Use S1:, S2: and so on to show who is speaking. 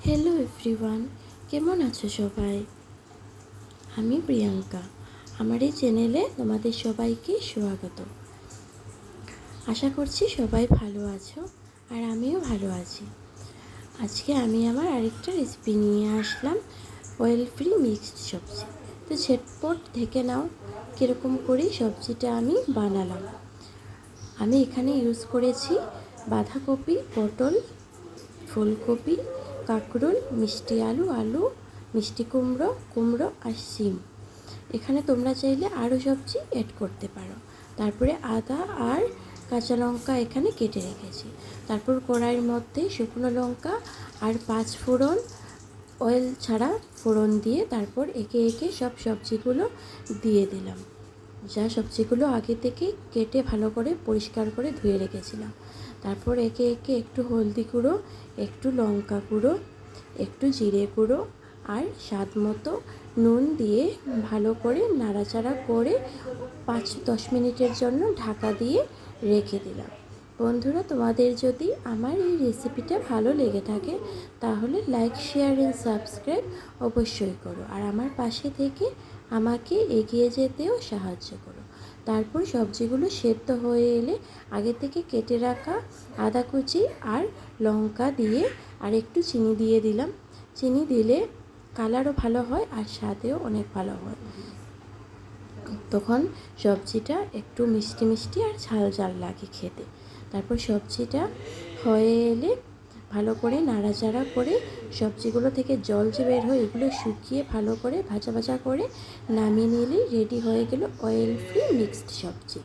S1: Hello everyone, কেমন আছো সবাই? আমি প্রিয়াঙ্কা। আমার এই চ্যানেলে তোমাদের সবাইকে স্বাগত। আশা করছি সবাই ভালো আছো আর আমিও ভালো আছি। আজকে আমি আমার আরেকটা রেসিপি নিয়ে আসলাম, অয়েল ফ্রি মিক্সড সবজি। তো ঝটপট দেখে নাও কীরকম করে সবজিটা আমি বানালাম। আমি এখানে ইউজ করেছি বাঁধাকপি, পটল, ফুলকপি, কাঁকরোল, মিষ্টি আলু, মিষ্টি কুমড়ো আর শিম। এখানে তোমরা চাইলে আরও সবজি অ্যাড করতে পারো। তারপরে আদা আর কাঁচা লঙ্কা এখানে কেটে রেখেছি। তারপর কড়াইয়ের মধ্যে শুকনো লঙ্কা আর 5 ফোড়ন, অয়েল ছাড়া ফোড়ন দিয়ে তারপর একে একে সব সবজিগুলো দিয়ে দিলাম। যা সবজিগুলো আগে থেকে কেটে ভালো করে পরিষ্কার করে ধুয়ে রেখেছিলাম। তারপর একে একে একটু হলদি গুঁড়ো, একটু লঙ্কা গুঁড়ো, একটু জিরে গুঁড়ো আর স্বাদ মতো নুন দিয়ে ভালো করে নাড়াচাড়া করে 5-10 মিনিটের জন্য ঢাকা দিয়ে রেখে দিলাম। বন্ধুরা, তোমাদের যদি আমার এই রেসিপিটা ভালো লেগে থাকে তাহলে লাইক, শেয়ার অ্যান্ড সাবস্ক্রাইব অবশ্যই করো, আর আমার পাশে থেকে আমাকে এগিয়ে যেতেও সাহায্য করো। তারপর সবজিগুলো সেদ্ধ হয়ে এলে আগে থেকে কেটে রাখা আদা কুচি আর লঙ্কা দিয়ে আর একটু চিনি দিয়ে দিলাম। চিনি দিলে কালারও ভালো হয় আর স্বাদেও অনেক ভালো হয়। তখন সবজিটা একটু মিষ্টি মিষ্টি আর ঝাল ঝাল লাগে খেতে। তারপর সবজিটা হয়ে এলে ভালো করে নাড়াচাড়া করে সবজিগুলো থেকে জল যে বের হয় এগুলো শুকিয়ে ভালো করে ভাজা ভাজা করে নামিয়ে নিলেই রেডি হয়ে গেল অয়েল ফ্রি মিক্সড সবজি।